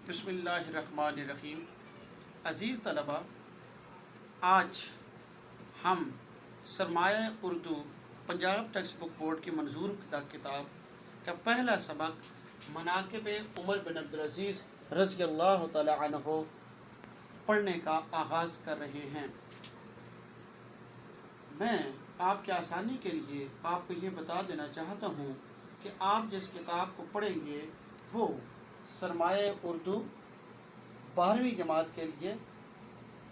بسم اللہ الرحمن الرحیم۔ عزیز طلبہ، آج ہم سرمایہ Urdu Punjab text book board کی منظور کردہ کتاب کا پہلا سبق مناقب عمر بن عبدالعزیز رضی اللہ تعالی عنہ پڑھنے کا آغاز کر رہے ہیں۔ میں آپ کی آسانی کے لیے آپ کو یہ بتا دینا چاہتا ہوں کہ آپ جس کتاب کو پڑھیں گے وہ سرمایہ اردو 12ویں جماعت کے لیے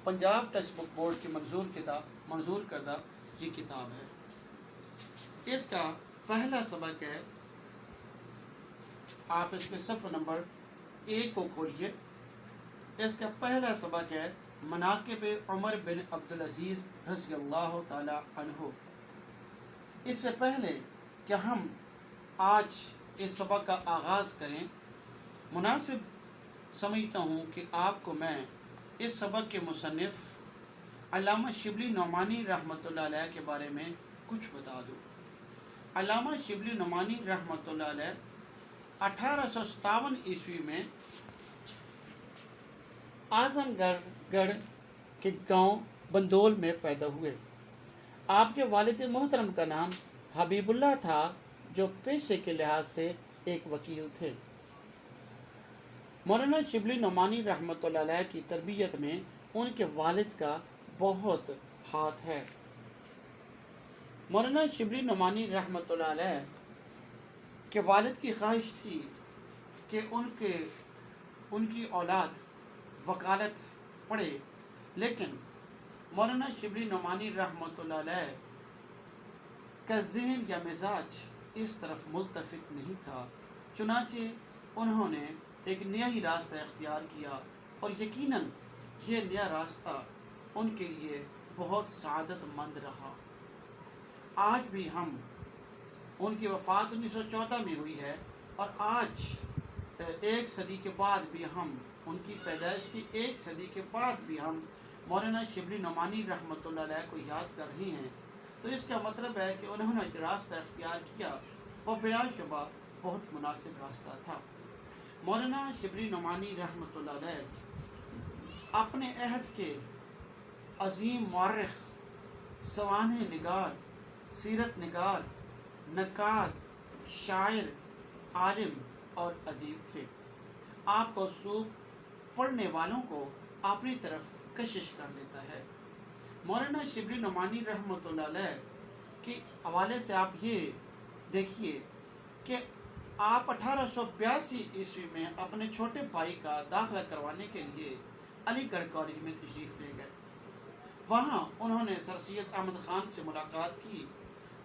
پنجاب ٹیکسٹ بک بورڈ کی منظور کردہ یہ کتاب ہے۔ اس کا پہلا سبق ہے، آپ اس کے صفحہ نمبر 1 کو کھولیے۔ اس کا پہلا سبق ہے مناقب عمر بن عبدالعزیز رضی اللہ تعالی عنہ۔ اس سے پہلے کہ ہم آج اس سبق کا آغاز کریں، مناسب سمجھتا ہوں کہ آپ کو میں اس سبق کے مصنف علامہ شبلی نعمانی رحمۃ اللہ علیہ کے بارے میں کچھ بتا دوں۔ علامہ شبلی نعمانی رحمۃ اللہ علیہ 1857 عیسوی میں اعظم گڑھ کے گاؤں بندول میں پیدا ہوئے۔ آپ کے والد محترم کا نام حبیب اللہ تھا، جو پیشے کے لحاظ سے ایک وکیل تھے۔ مولانا شبلی نعمانی رحمۃ اللہ علیہ کی تربیت میں ان کے والد کا بہت ہاتھ ہے۔ مولانا شبلی نعمانی رحمۃ اللہ علیہ کے والد کی خواہش تھی کہ ان کی اولاد وکالت پڑھے، لیکن مولانا شبلی نعمانی رحمۃ اللہ علیہ کا ذہن یا مزاج اس طرف ملتفت نہیں تھا، چنانچہ انہوں نے ایک نیا ہی راستہ اختیار کیا، اور یقیناً یہ نیا راستہ ان کے لیے بہت سعادت مند رہا۔ آج بھی ہم، ان کی وفات 1914 میں ہوئی ہے، اور آج ایک صدی کے بعد بھی ہم، ان کی پیدائش کی ایک صدی کے بعد بھی ہم مولانا شبلی نعمانی رحمۃ اللہ علیہ کو یاد کر رہے ہیں، تو اس کا مطلب ہے کہ انہوں نے جو راستہ اختیار کیا وہ بلا شبہ بہت مناسب راستہ تھا۔ مولانا شبلی نعمانی رحمۃ اللہ علیہ اپنے عہد کے عظیم مورخ، سوانح نگار، سیرت نگار، نقاد، شاعر، عالم اور ادیب تھے۔ آپ کا اسلوب پڑھنے والوں کو اپنی طرف کشش کر لیتا ہے۔ مولانا شبلی نعمانی رحمۃ اللہ علیہ کے حوالے سے آپ یہ دیکھیے کہ آپ 1882 عیسوی میں اپنے چھوٹے بھائی کا داخلہ کروانے کے لیے علی گڑھ کالج میں تشریف لے گئے۔ وہاں انہوں نے سر سید احمد خان سے ملاقات کی،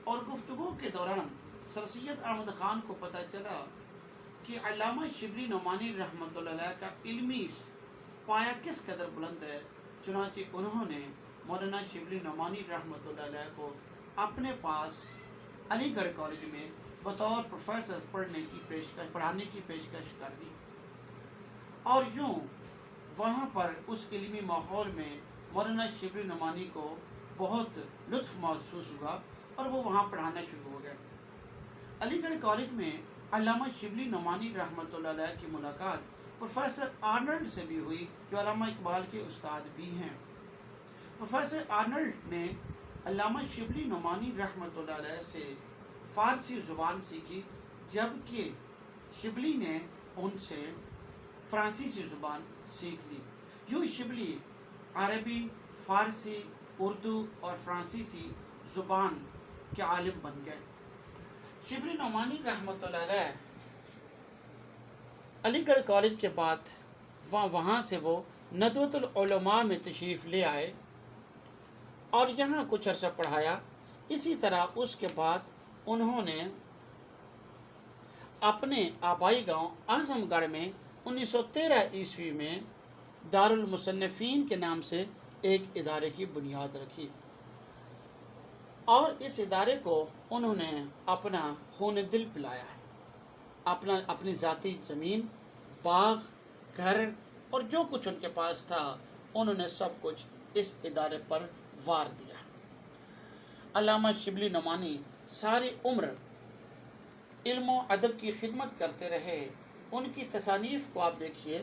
اور گفتگو کے دوران سر سید احمد خان کو پتہ چلا کہ علامہ شبلی نعمانی رحمۃ اللہ علیہ کا علمی پایہ کس قدر بلند ہے، چنانچہ انہوں نے مولانا شبلی نعمانی رحمۃ اللہ علیہ کو اپنے پاس علی گڑھ کالج میں بطور پروفیسر پڑھانے کی پیشکش کر دی، اور یوں وہاں پر اس علمی ماحول میں مولانا شبلی نعمانی کو بہت لطف محسوس ہوا، اور وہ وہاں پڑھانا شروع ہو گئے۔ علی گڑھ کالج میں علامہ شبلی نعمانی رحمۃ اللہ علیہ کی ملاقات پروفیسر آرنلڈ سے بھی ہوئی، جو علامہ اقبال کے استاد بھی ہیں۔ پروفیسر آرنلڈ نے علامہ شبلی نعمانی رحمۃ اللہ علیہ سے فارسی زبان سیکھی، جبکہ شبلی نے ان سے فرانسیسی زبان سیکھ لی۔ یوں شبلی عربی، فارسی، اردو اور فرانسیسی زبان کے عالم بن گئے۔ شبلی نعمانی رحمۃ اللہ علیہ علی گڑھ کالج کے بعد وہاں سے وہ ندوۃ العلماء میں تشریف لے آئے اور یہاں کچھ عرصہ پڑھایا۔ اسی طرح اس کے بعد انہوں نے اپنے آبائی گاؤں اعظم گڑھ میں 1913 عیسوی میں دارالمصنفین کے نام سے ایک ادارے کی بنیاد رکھی، اور اس ادارے کو انہوں نے اپنا خون دل پلایا ہے۔ اپنی ذاتی زمین، باغ، گھر اور جو کچھ ان کے پاس تھا، انہوں نے سب کچھ اس ادارے پر وار دیا۔ علامہ شبلی نعمانی ساری عمر علم و ادب کی خدمت کرتے رہے۔ ان کی تصانیف کو آپ دیکھیے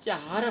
4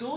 2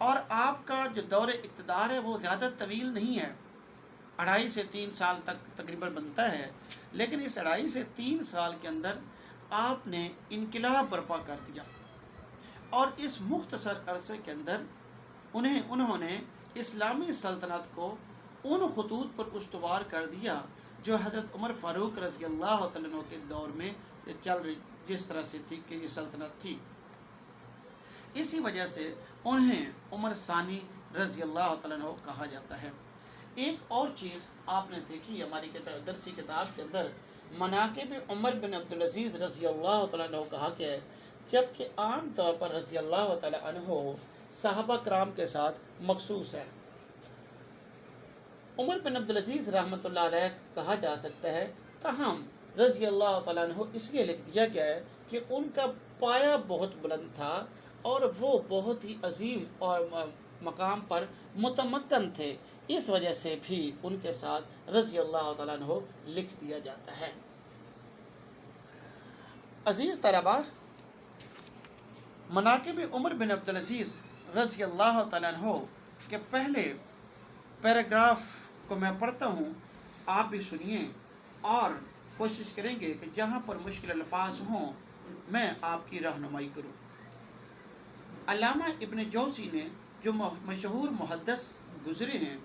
اور آپ کا جو دور اقتدار ہے وہ زیادہ طویل نہیں ہے، 2.5 سے 3 سال تک تقریباً بنتا ہے، لیکن اس 2.5 سے 3 سال کے اندر آپ نے انقلاب برپا کر دیا، اور اس مختصر عرصے کے اندر انہوں نے اسلامی سلطنت کو ان خطوط پر استوار کر دیا جو حضرت عمر فاروق رضی اللہ تعالیٰ عنہ کے دور میں جس طرح سے تھی کہ یہ سلطنت تھی۔ اسی وجہ سے انہیں عمر ثانی رضی اللہ تعالیٰ عنہ کہا جاتا ہے۔ ایک اور چیز آپ نے دیکھی ہماری درسی کتاب کے اندر، مناقب عمر بن عبدالعزیز رضی اللہ تعالیٰ عنہ کہا کہ جبکہ عام طور پر رضی اللہ تعالیٰ عنہ صحابہ کرام کے ساتھ مخصوص ہے، عمر بن عبدالعزیز رحمۃ اللہ علیہ کہا جا سکتا ہے، تاہم رضی اللہ تعالیٰ عنہ اس لیے لکھ دیا گیا ہے کہ ان کا پایہ بہت بلند تھا اور وہ بہت ہی عظیم اور مقام پر متمکن تھے، اس وجہ سے بھی ان کے ساتھ رضی اللہ تعالیٰ عنہ لکھ دیا جاتا ہے۔ عزیز طلبہ، مناقب عمر بن عبدالعزیز رضی اللہ تعالیٰ عنہ کے پہلے پیراگراف کو میں پڑھتا ہوں، آپ بھی سنیے اور کوشش کریں گے کہ جہاں پر مشکل الفاظ ہوں میں آپ کی رہنمائی کروں۔ علامہ ابن جوزی نے جو مشہور محدث گزرے ہیں،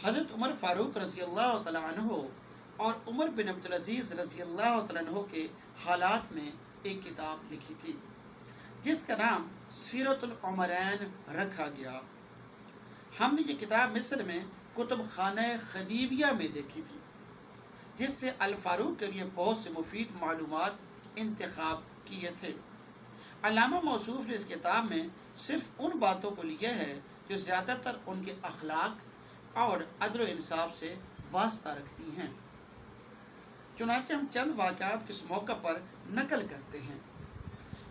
حضرت عمر فاروق رضی اللہ تعالیٰ عنہ اور عمر بن عبدالعزیز رضی اللہ تعالیٰ عنہ کے حالات میں ایک کتاب لکھی تھی جس کا نام سیرت العمرین رکھا گیا۔ ہم نے یہ کتاب مصر میں کتب خانہ خدیویہ میں دیکھی تھی، جس سے الفاروق کے لیے بہت سے مفید معلومات انتخاب کیے تھے۔ علامہ موصوف نے اس کتاب میں صرف ان باتوں کو لیا ہے جو زیادہ تر ان کے اخلاق اور عدل و انصاف سے واسطہ رکھتی ہیں، چنانچہ ہم چند واقعات کس موقع پر نقل کرتے ہیں۔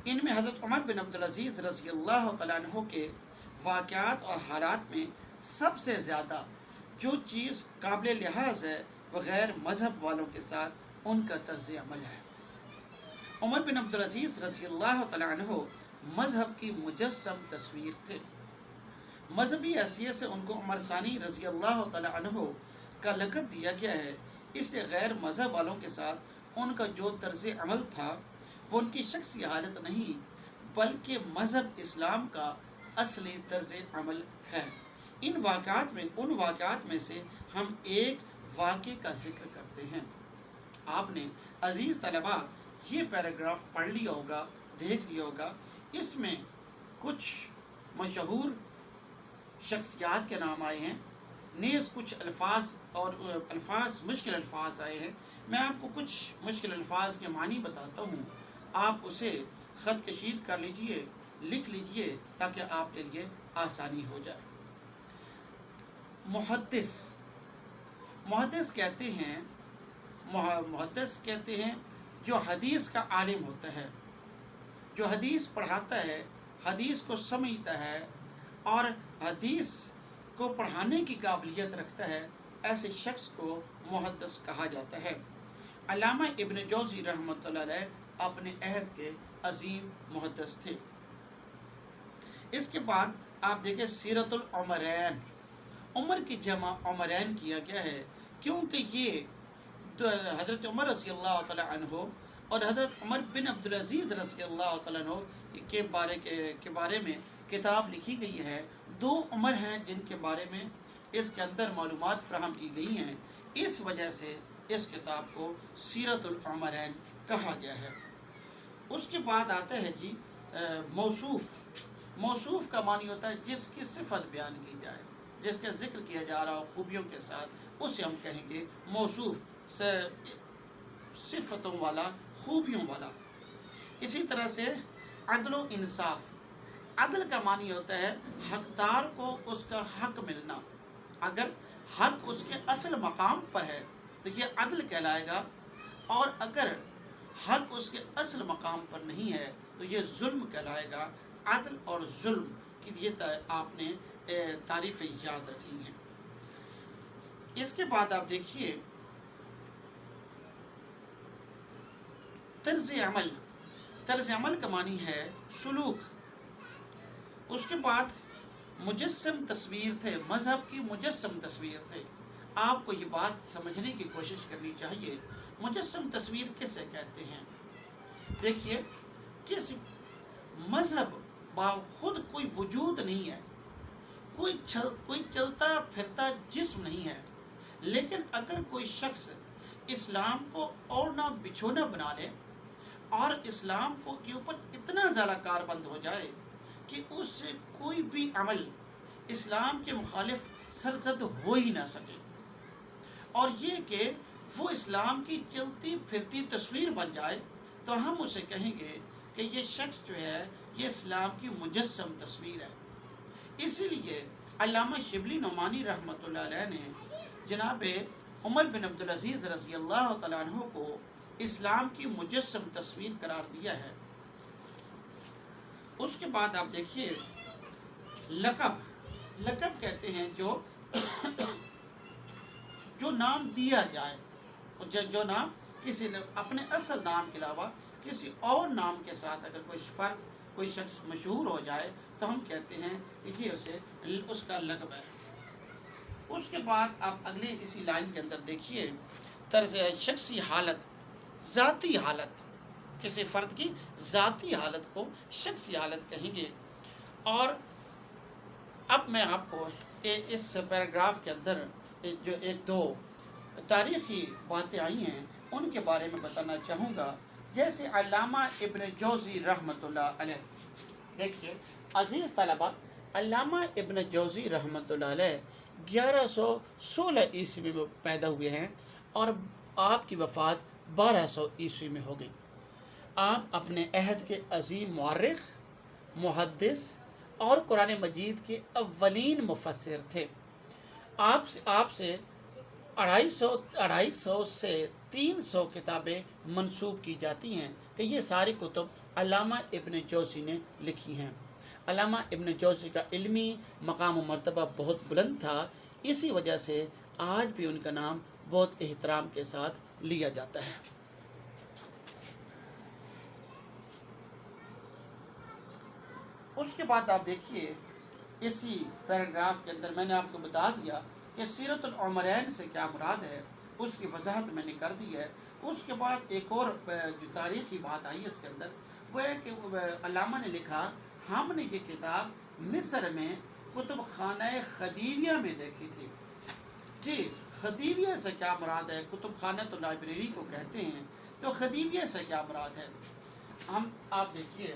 ان میں حضرت عمر بن عبدالعزیز رضی اللہ تعالیٰ عنہ کے واقعات اور حالات میں سب سے زیادہ جو چیز قابل لحاظ ہے وہ غیر مذہب والوں کے ساتھ ان کا طرز عمل ہے۔ عمر بن عبدالعزیز رضی اللہ تعالیٰ عنہ مذہب کی مجسم تصویر تھے۔ مذہبی حیثیت سے ان کو عمر ثانی رضی اللہ تعالیٰ عنہ کا لقب دیا گیا ہے، اس لیے غیر مذہب والوں کے ساتھ ان کا جو طرز عمل تھا وہ ان کی شخصی حالت نہیں بلکہ مذہب اسلام کا اصلی طرز عمل ہے۔ ان واقعات میں سے ہم ایک واقعے کا ذکر کرتے ہیں۔ آپ نے عزیز طلبہ یہ پیراگراف پڑھ لیا ہوگا، دیکھ لیا ہوگا، اس میں کچھ مشہور شخصیات کے نام آئے ہیں، نیز کچھ الفاظ مشکل الفاظ آئے ہیں۔ میں آپ کو کچھ مشکل الفاظ کے معنی بتاتا ہوں، آپ اسے خط کشید کر لیجئے، لکھ لیجئے تاکہ آپ کے لیے آسانی ہو جائے۔ محدث کہتے ہیں جو حدیث کا عالم ہوتا ہے، جو حدیث پڑھاتا ہے، حدیث کو سمجھتا ہے اور حدیث کو پڑھانے کی قابلیت رکھتا ہے، ایسے شخص کو محدث کہا جاتا ہے۔ علامہ ابن جوزی رحمۃ اللہ علیہ اپنے عہد کے عظیم محدث تھے۔ اس کے بعد آپ دیکھیں سیرت العمرین، عمر کی جمع عمرین کیا گیا ہے کیونکہ یہ حضرت عمر رضی اللہ تعالیٰ عنہ اور حضرت عمر بن عبدالعزیز رضی اللہ تعالیٰ عنہ کے بارے میں کتاب لکھی گئی ہے۔ 2 عمر ہیں جن کے بارے میں اس کے اندر معلومات فراہم کی گئی ہیں، اس وجہ سے اس کتاب کو سیرت العمرین کہا گیا ہے۔ اس کے بعد آتا ہے جی موصوف کا معنی ہوتا ہے جس کی صفت بیان کی جائے، جس کا ذکر کیا جا رہا ہو خوبیوں کے ساتھ، اسے ہم کہیں گے موصوف، صفتوں والا، خوبیوں والا۔ اسی طرح سے عدل و انصاف، عدل کا معنی ہوتا ہے حقدار کو اس کا حق ملنا، اگر حق اس کے اصل مقام پر ہے تو یہ عدل کہلائے گا، اور اگر حق اس کے اصل مقام پر نہیں ہے تو یہ ظلم کہلائے گا۔ عدل اور ظلم کی یہ آپ نے تعریفیں یاد رکھی ہیں۔ اس کے بعد آپ دیکھیے طرز عمل کا معنی ہے سلوک۔ اس کے بعد مجسم تصویر تھے، مذہب کی مجسم تصویر تھے۔ آپ کو یہ بات سمجھنے کی کوشش کرنی چاہیے، مجسم تصویر کسے کہتے ہیں؟ دیکھیے، کس مذہب خود کوئی وجود نہیں ہے، کوئی چلتا پھرتا جسم نہیں ہے، لیکن اگر کوئی شخص اسلام کو اور نہ بچھونا بنا لے اور اسلام کو کے اوپر اتنا زیادہ کاربند ہو جائے کہ اس سے کوئی بھی عمل اسلام کے مخالف سرزد ہو ہی نہ سکے، اور یہ کہ وہ اسلام کی چلتی پھرتی تصویر بن جائے، تو ہم اسے کہیں گے کہ یہ شخص جو ہے یہ اسلام کی مجسم تصویر ہے۔ اسی لیے علامہ شبلی نعمانی رحمۃ اللہ علیہ نے جناب عمر بن عبدالعزیز رضی اللہ تعالیٰ عنہ کو اسلام کی مجسم تصویر قرار دیا ہے۔ اس کے بعد آپ دیکھیے، لقب کہتے ہیں جو نام دیا جائے، جو نام کسی نے اپنے اصل نام کے علاوہ کسی اور نام کے ساتھ اگر کوئی شخص مشہور ہو جائے تو ہم کہتے ہیں کہ یہ اس کا لقب ہے۔ اس کے بعد آپ اگلے اسی لائن کے اندر دیکھیے، طرز شخصی حالت، ذاتی حالت، کسی فرد کی ذاتی حالت کو شخصی حالت کہیں گے۔ اور اب میں آپ کو اس پیراگراف کے اندر جو ایک دو تاریخی باتیں آئی ہیں ان کے بارے میں بتانا چاہوں گا، جیسے علامہ ابن جوزی رحمۃ اللہ علیہ۔ دیکھیے عزیز طلبہ، علامہ ابن جوزی رحمۃ اللہ علیہ 1116 عیسوی میں پیدا ہوئے ہیں اور آپ کی وفات 1200 عیسوی میں ہو گئی۔ آپ اپنے عہد کے عظیم مورخ، محدث اور قرآن مجید کے اولین مفسر تھے۔ آپ سے 250 سے 300 کتابیں منسوب کی جاتی ہیں کہ یہ ساری کتب علامہ ابن جوزی نے لکھی ہیں۔ علامہ ابن جوزی کا علمی مقام و مرتبہ بہت بلند تھا، اسی وجہ سے آج بھی ان کا نام بہت احترام کے ساتھ لیا جاتا ہے۔ اس کے بعد آپ دیکھیے، اسی پیراگراف کے اندر میں نے آپ کو بتا دیا کہ سیرت العمرین سے کیا مراد ہے، اس کی وضاحت میں نے کر دی ہے۔ اس کے بعد ایک اور جو تاریخی بات آئی اس کے اندر، وہ ہے کہ علامہ نے لکھا، ہم نے یہ کتاب مصر میں کتب خانہ خدیویہ میں دیکھی تھی۔ جی، خدیویہ سے کیا مراد ہے؟ کتب خانہ تو لائبریری کو کہتے ہیں، تو خدیویہ سے کیا مراد ہے؟ آپ دیکھیے،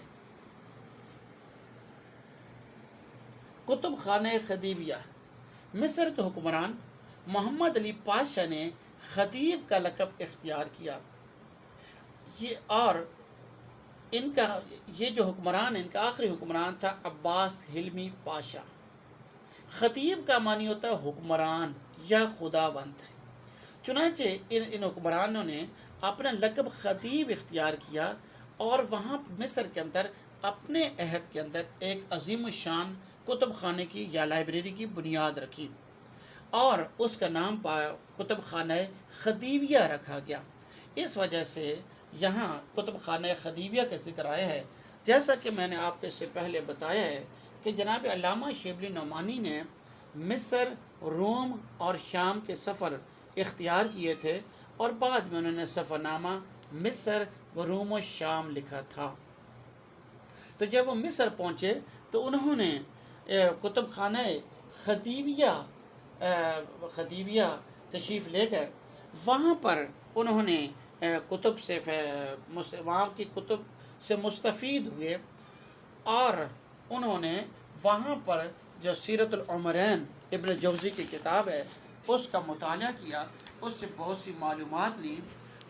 کتب خانہ خدیویہ، مصر کے حکمران محمد علی پاشا نے خدیو کا لقب اختیار کیا، اور یہ جو حکمران، ان کا آخری حکمران تھا عباس حلمی پاشا۔ خطیب کا معنی ہوتا ہے حکمران یا خداوند۔ چنانچہ ان حکمرانوں نے اپنا لقب خطیب اختیار کیا اور وہاں مصر کے اندر اپنے عہد کے اندر ایک عظیم الشان کتب خانے کی یا لائبریری کی بنیاد رکھی اور اس کا نام کتب خانہ خدیویہ رکھا گیا۔ اس وجہ سے یہاں کتب خانہ خدیویہ کا ذکر آیا ہے۔ جیسا کہ میں نے آپ کو اس سے پہلے بتایا ہے کہ جناب علامہ شبلی نعمانی نے مصر، روم اور شام کے سفر اختیار کیے تھے اور بعد میں انہوں نے سفر نامہ مصر و روم و شام لکھا تھا۔ تو جب وہ مصر پہنچے تو انہوں نے کتب خانہ خدیویہ تشریف لے کر وہاں پر انہوں نے وہاں کی کتب سے مستفید ہوئے اور انہوں نے وہاں پر جو سیرت العمرین ابن جوزی کی کتاب ہے اس کا مطالعہ کیا، اس سے بہت سی معلومات لی،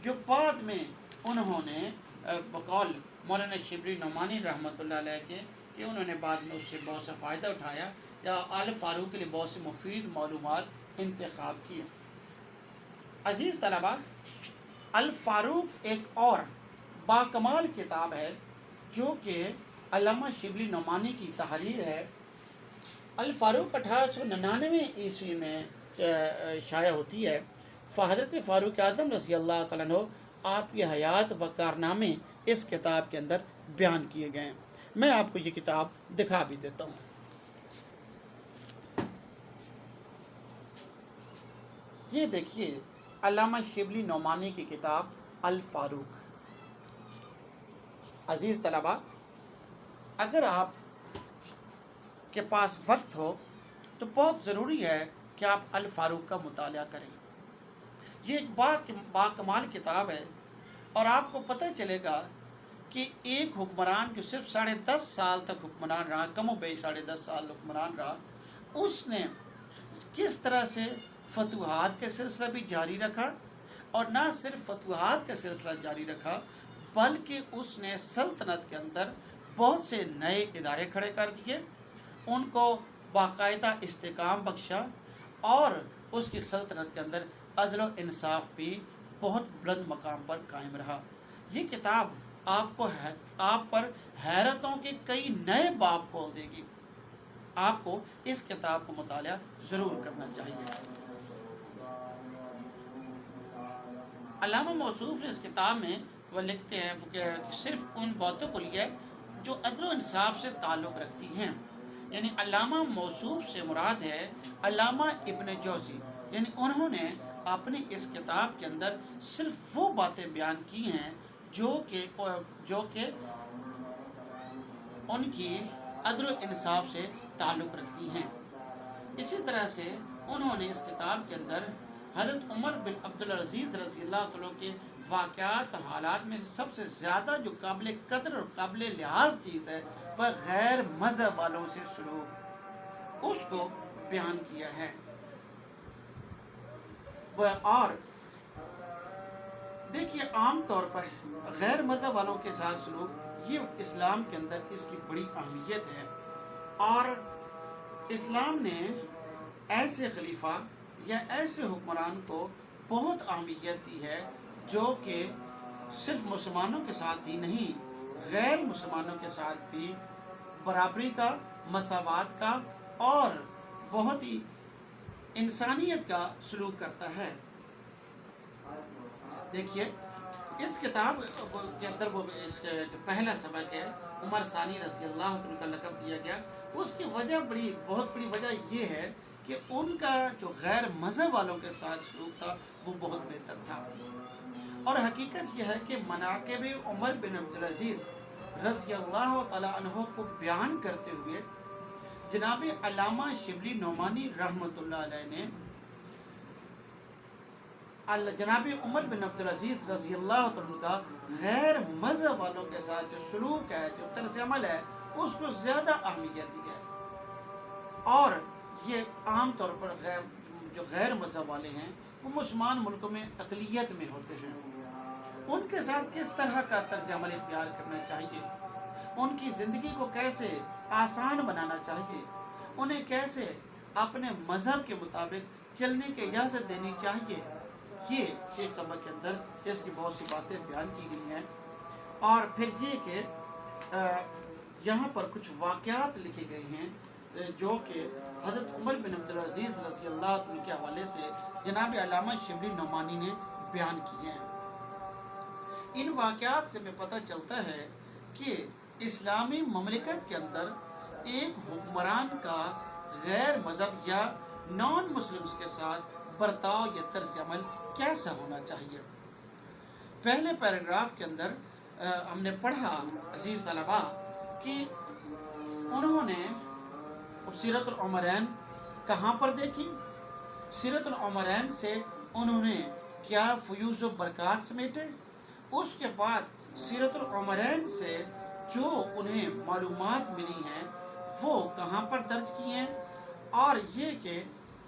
جو بعد میں انہوں نے بقول مولانا شبلی نعمانی رحمۃ اللہ علیہ کے کہ انہوں نے بعد میں اس سے بہت سا فائدہ اٹھایا یا آل فاروق کے لیے بہت سی مفید معلومات انتخاب کیے۔ عزیز طلبہ، الفاروق ایک اور باکمال کتاب ہے جو کہ علامہ شبلی نعمانی کی تحریر ہے۔ الفاروق 1899 عیسوی میں شائع ہوتی ہے۔ حضرت فاروق اعظم رضی اللہ تعالیٰ عنہ آپ کی حیات و کارنامے اس کتاب کے اندر بیان کیے گئے ہیں۔ میں آپ کو یہ کتاب دکھا بھی دیتا ہوں۔ یہ دیکھیے علامہ شبلی نعمانی کی کتاب الفاروق۔ عزیز طلبہ، اگر آپ کے پاس وقت ہو تو بہت ضروری ہے کہ آپ الفاروق کا مطالعہ کریں۔ یہ ایک باکمال کتاب ہے، اور آپ کو پتہ چلے گا کہ ایک حکمران جو صرف 10.5 سال تک حکمران رہا، کم و بیش 10.5 سال حکمران رہا، اس نے کس طرح سے فتوحات کا سلسلہ بھی جاری رکھا، اور نہ صرف فتوحات کا سلسلہ جاری رکھا بلکہ اس نے سلطنت کے اندر بہت سے نئے ادارے کھڑے کر دیے، ان کو باقاعدہ استحکام بخشا، اور اس کی سلطنت کے اندر عدل و انصاف بھی بہت بلند مقام پر قائم رہا۔ یہ کتاب آپ پر حیرتوں کے کئی نئے باب کھول دے گی۔ آپ کو اس کتاب کو مطالعہ ضرور کرنا چاہیے۔ علامہ موصوف نے اس کتاب میں وہ لکھتے ہیں کہ صرف ان باتوں کو لیا جو عدل و انصاف سے تعلق رکھتی ہیں، یعنی علامہ موصوف سے مراد ہے علامہ ابن جوزی، یعنی انہوں نے اپنی اس کتاب کے اندر صرف وہ باتیں بیان کی ہیں جو کہ ان کی عدل و انصاف سے تعلق رکھتی ہیں۔ اسی طرح سے انہوں نے اس کتاب کے اندر حضرت عمر بن عبدالعزیز رضی اللہ عنہ کے واقعات اور حالات میں سب سے زیادہ جو قابل قدر اور قابل لحاظ چیز ہے وہ غیر مذہب والوں سے سلوک، اس کو بیان کیا ہے۔ اور دیکھیے عام طور پر غیر مذہب والوں کے ساتھ سلوک، یہ اسلام کے اندر اس کی بڑی اہمیت ہے، اور اسلام نے ایسے خلیفہ یا ایسے حکمران کو بہت اہمیت دی ہے جو کہ صرف مسلمانوں کے ساتھ ہی نہیں، غیر مسلمانوں کے ساتھ بھی برابری کا، مساوات کا اور بہت ہی انسانیت کا سلوک کرتا ہے۔ دیکھیے اس کتاب کے اندر وہ اس پہلا سبق ہے، عمر ثانی رضی اللہ عنہ کا لقب دیا گیا، اس کی وجہ بہت بڑی وجہ یہ ہے کہ ان کا جو غیر مذہب والوں کے ساتھ سلوک تھا وہ بہت بہتر تھا۔ اور حقیقت یہ ہے کہ مناقب عمر بن عبدالعزیز رضی اللہ تعالیٰ عنہ کو بیان کرتے ہوئے جناب علامہ شبلی نعمانی رحمۃ اللہ علیہ نے جناب عمر بن عبدالعزیز رضی اللہ عنہ کا غیر مذہب والوں کے ساتھ جو سلوک ہے، جو طرز عمل ہے، اس کو زیادہ اہمیت دی ہے۔ اور یہ عام طور پر جو غیر مذہب والے ہیں وہ مسلمان ملکوں میں اقلیت میں ہوتے ہیں، ان کے ساتھ کس طرح کا طرز عمل اختیار کرنا چاہیے، ان کی زندگی کو کیسے آسان بنانا چاہیے، انہیں کیسے اپنے مذہب کے مطابق چلنے کی اجازت دینی چاہیے، یہ اس سبق کے اندر اس کی بہت سی باتیں بیان کی گئی ہیں۔ اور پھر یہ کہ یہاں پر کچھ واقعات لکھے گئے ہیں جو کہ حضرت عمر بن عبدالعزیز رضی اللہ عنہ کے حوالے سے جناب علامہ شبلی نعمانی نے بیان کیے ہیں۔ ان واقعات سے میں پتہ چلتا ہے کہ اسلامی مملکت کے اندر ایک حکمران کا غیر مذہب یا نان مسلمز کے ساتھ برتاؤ یا طرز عمل کیسا ہونا چاہیے۔ پہلے پیراگراف کے اندر ہم نے پڑھا عزیز طلباء کہ انہوں نے سیرت العمرین کہاں پر دیکھی، سیرت العمرین سے انہوں نے کیا فیوز و برکات سمیٹے، اس کے بعد سیرت العمرین سے جو انہیں معلومات ملی ہیں وہ کہاں پر درج کی ہیں، اور یہ کہ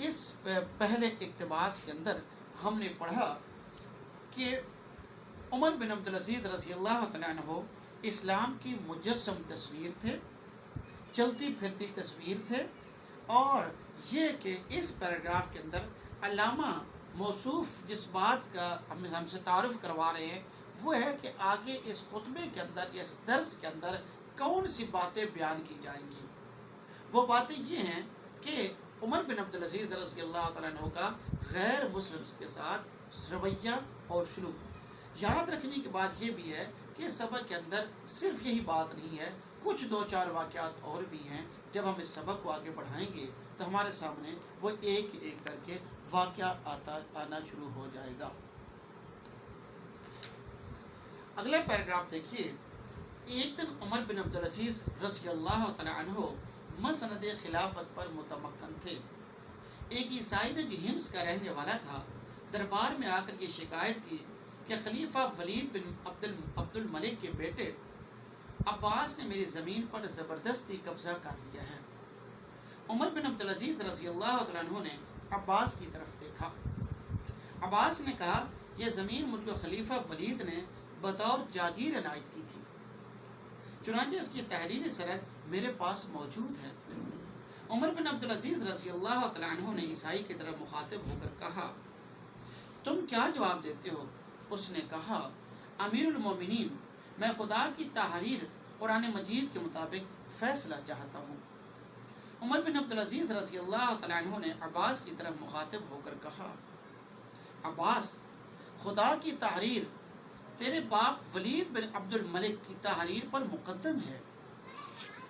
اس پہلے اقتباس کے اندر ہم نے پڑھا کہ عمر بن عبدالعزیز رضی اللہ عنہ اسلام کی مجسم تصویر تھے، چلتی پھرتی تصویر تھے، اور یہ کہ اس پیراگراف کے اندر علامہ موصوف جس بات کا ہم سے تعارف کروا رہے ہیں وہ ہے کہ آگے اس خطبے کے اندر یا اس درس کے اندر کون سی باتیں بیان کی جائیں گی۔ وہ باتیں یہ ہیں کہ عمر بن عبدالعزیز رضی اللہ تعالیٰ عنہ کا غیر مسلمز کے ساتھ رویہ اور سلوک۔ یاد رکھنے کی بات یہ بھی ہے کہ سبق کے اندر صرف یہی بات نہیں ہے، کچھ 2-4 واقعات اور بھی ہیں۔ جب ہم اس سبق کو آگے بڑھائیں گے تو ہمارے سامنے وہ ایک ایک کر کے واقعہ آنا شروع ہو جائے گا۔ اگلا پیراگراف دیکھیے۔ ایک دن عمر بن عبدالعزیز رضی اللہ تعالی عنہ مسند خلافت پر متمکن تھے۔ ایک عیسائی نے جو ہمس کا رہنے والا تھا دربار میں آ کر یہ شکایت کی کہ خلیفہ ولید بن عبد الملک کے بیٹے عباس نے میری زمین پر زبردستی قبضہ کر لیا ہے۔ عمر بن عبدالعزیز رضی اللہ تعالیٰ عنہ نے عباس کی طرف دیکھا۔ عباس نے کہا یہ زمین مجھ کو خلیفہ ولید نے بطور جاگیر عنایت کی تھی، چنانچہ اس کی تحریری سند میرے پاس موجود ہے۔ عمر بن عبدالعزیز رضی اللہ تعالیٰ عنہ نے عیسائی کی طرف مخاطب ہو کر کہا تم کیا جواب دیتے ہو؟ اس نے کہا امیر المومنین، میں خدا کی تحریر قرآن مجید کے مطابق فیصلہ چاہتا ہوں۔ عمر بن عبدالعزیز رضی اللہ تعالیٰ عنہ نے عباس کی طرف مخاطب ہو کر کہا عباس، خدا کی تحریر تیرے باپ ولید بن عبد الملک کی تحریر پر مقدم ہے۔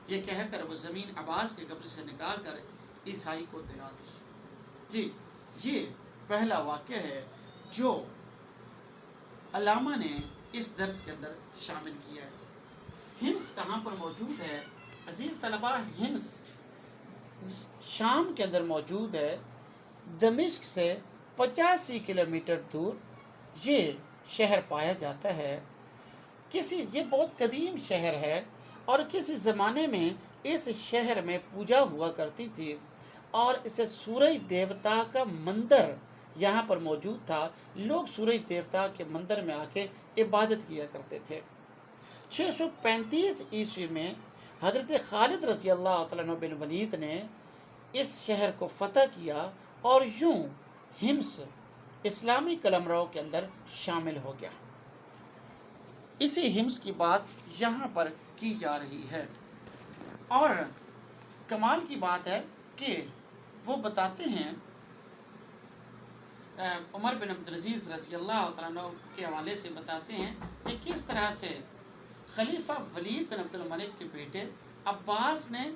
یہ کہہ کر وہ زمین عباس کے قبضے سے نکال کر عیسائی کو دلا دی۔ جی، یہ پہلا واقعہ ہے جو علامہ نے اس درس کے اندر شامل کیا ہے۔ ہمس کہاں پر موجود ہے؟ عزیز طلبہ، ہمس شام کے اندر موجود ہے، دمشق سے 85 کلومیٹر دور یہ شہر پایا جاتا ہے۔ یہ بہت قدیم شہر ہے اور کسی زمانے میں اس شہر میں پوجا ہوا کرتی تھی اور اسے سورج دیوتا کا مندر یہاں پر موجود تھا۔ لوگ سورج دیوتا کے مندر میں آ کے عبادت کیا کرتے تھے۔ 635 عیسوی میں حضرت خالد رضی اللہ تعالیٰ عنہ بن ولید نے اس شہر کو فتح کیا اور یوں ہمس اسلامی قلمرو کے اندر شامل ہو گیا۔ اسی ہمس کی بات یہاں پر کی جا رہی ہے اور کمال کی بات ہے کہ وہ بتاتے ہیں، عمر بن عبدالعزیز رضی اللہ تعالیٰ عنہ کے حوالے سے بتاتے ہیں کہ کس طرح سے خلیفہ ولید بن عبد الملک کے بیٹے عباس نے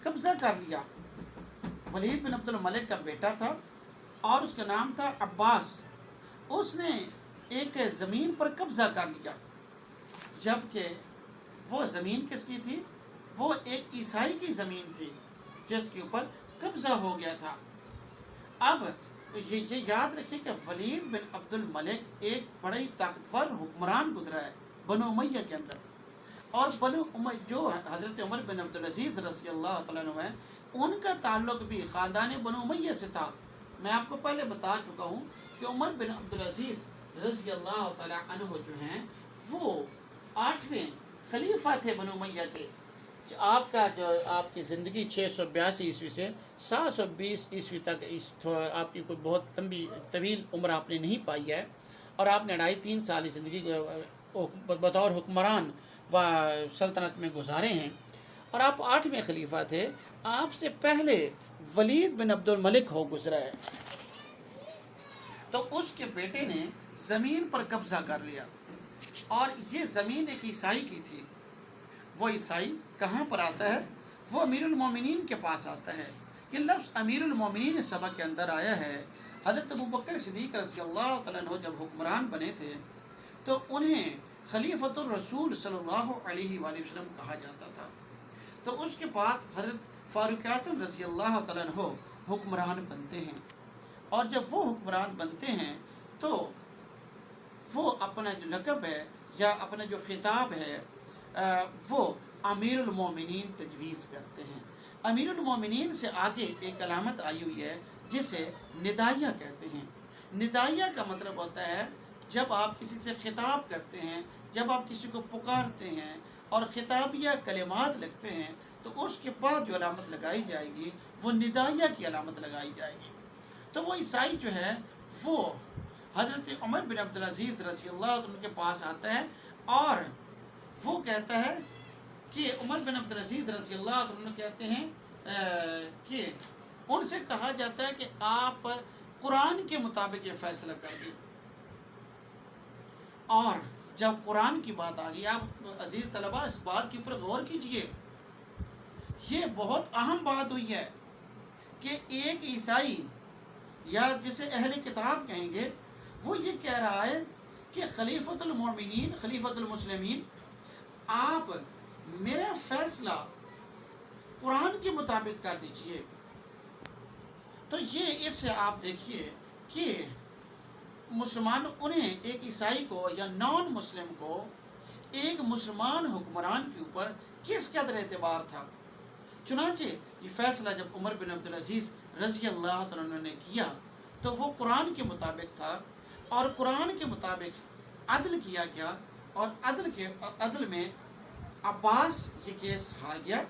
قبضہ کر لیا۔ ولید بن عبد الملک کا بیٹا تھا اور اس کا نام تھا عباس۔ اس نے ایک زمین پر قبضہ کر لیا، جبکہ وہ زمین کس کی تھی؟ وہ ایک عیسائی کی زمین تھی جس کے اوپر قبضہ ہو گیا تھا۔ اب یہ یاد رکھیں کہ ولید بن عبد الملک ایک بڑی طاقتور حکمران گزرا ہے بنو امیہ کے اندر، اور بنو امیہ جو حضرت عمر بن عبدالعزیز رضی اللہ تعالیٰ عنہ ہیں ان کا تعلق بھی خاندان بنو امیہ سے تھا۔ میں آپ کو پہلے بتا چکا ہوں کہ عمر بن عبدالعزیز رضی اللہ تعالیٰ عنہ جو ہیں وہ 8ویں خلیفہ تھے بنو امیہ کے۔ آپ کی زندگی 682 عیسوی سے 720 عیسوی تک آپ کی کوئی بہت لمبی طویل عمر آپ نے نہیں پائی ہے، اور آپ نے 2.5-3 سال زندگی بطور حکمران و سلطنت میں گزارے ہیں، اور آپ 8ویں خلیفہ تھے۔ آپ سے پہلے ولید بن عبد الملک ہو گزرا ہے، تو اس کے بیٹے نے زمین پر قبضہ کر لیا، اور یہ زمین ایک عیسائی کی تھی۔ وہ عیسائی کہاں پر آتا ہے؟ وہ امیر المومنین کے پاس آتا ہے۔ یہ لفظ امیر المومنین سبق کے اندر آیا ہے۔ حضرت ابوبکر صدیق رضی اللہ تعالیٰ عنہ جب حکمران بنے تھے تو انہیں خلیفۃ الرسول صلی اللہ علیہ وآلہ وسلم کہا جاتا تھا۔ تو اس کے بعد حضرت فاروق اعظم رضی اللہ تعالیٰ عنہ حکمران بنتے ہیں، اور جب وہ حکمران بنتے ہیں تو وہ اپنا جو لقب ہے یا اپنا جو خطاب ہے وہ امیر المومنین تجویز کرتے ہیں۔ امیر المومنین سے آگے ایک علامت آئی ہوئی ہے جسے ندائیہ کہتے ہیں۔ ندائیہ کا مطلب ہوتا ہے جب آپ کسی سے خطاب کرتے ہیں، جب آپ کسی کو پکارتے ہیں اور خطابیہ کلمات لکھتے ہیں تو اس کے بعد جو علامت لگائی جائے گی وہ ندائیہ کی علامت لگائی جائے گی۔ تو وہ عیسائی جو ہے وہ حضرت عمر بن عبدالعزیز رضی اللہ عنہ کے پاس آتا ہے اور وہ کہتا ہے کہ عمر بن عبدالعزیز رضی اللہ عنہ کہتے ہیں کہ ان سے کہا جاتا ہے کہ آپ قرآن کے مطابق یہ فیصلہ کر دیں، اور جب قرآن کی بات آ گئی، آپ عزیز طلبہ اس بات کے اوپر غور کیجئے، یہ بہت اہم بات ہوئی ہے کہ ایک عیسائی یا جسے اہل کتاب کہیں گے وہ یہ کہہ رہا ہے کہ خلیفۃ المؤمنین خلیفۃ المسلمین آپ میرا فیصلہ قرآن کے مطابق کر دیجئے. تو یہ اس سے آپ دیکھیے کہ مسلمان انہیں ایک عیسائی کو یا نان مسلم کو ایک مسلمان حکمران کے اوپر کس قدر اعتبار تھا. چنانچہ یہ فیصلہ جب عمر بن عبدالعزیز رضی اللہ تعالیٰ عنہ نے کیا تو وہ قرآن کے مطابق تھا اور قرآن کے مطابق عدل کیا گیا اور عدل میں عباس یہ کیس ہار گیا.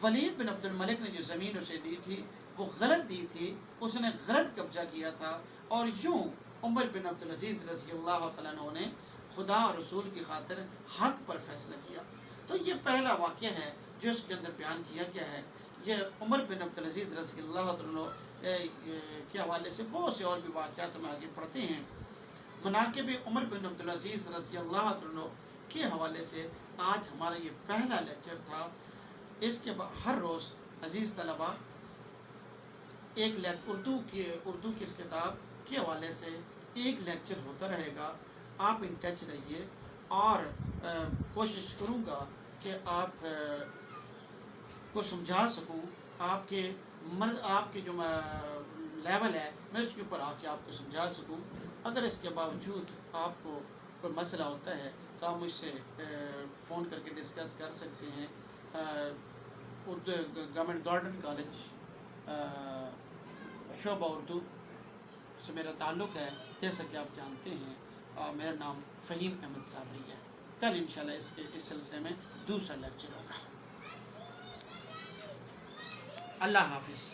ولید بن عبد الملک نے جو زمین اسے دی تھی وہ غلط دی تھی, اس نے غلط قبضہ کیا تھا اور یوں عمر بن عبدالعزیز رضی اللہ تعالیٰ عنہ نے خدا اور رسول کی خاطر حق پر فیصلہ کیا. تو یہ پہلا واقعہ ہے جو اس کے اندر بیان کیا گیا ہے. یہ عمر بن عبدالعزیز رضی اللہ تعالیٰ عنہ کے حوالے سے بہت سے اور بھی واقعات ہم آگے پڑھتے ہیں. مناقب عمر بن عبدالعزیز رضی اللہ عنہ کے حوالے سے آج ہمارا یہ پہلا لیکچر تھا. اس کے بعد ہر روز عزیز طلبہ ایک اردو کی اس کتاب کے حوالے سے ایک لیکچر ہوتا رہے گا. آپ ان ٹچ رہیے اور کوشش کروں گا کہ آپ کو سمجھا سکوں, آپ کے جو لیول ہے میں اس کے اوپر آ کے آپ کو سمجھا سکوں. اگر اس کے باوجود آپ کو کوئی مسئلہ ہوتا ہے تو آپ مجھ سے فون کر کے ڈسکس کر سکتے ہیں. اردو گورنمنٹ گارڈن کالج شعبہ اردو سے میرا تعلق ہے, جیسا کہ آپ جانتے ہیں. میرا نام فہیم احمد صابری ہے. کل انشاءاللہ اس سلسلے میں دوسرا لیکچر ہوگا. اللہ حافظ.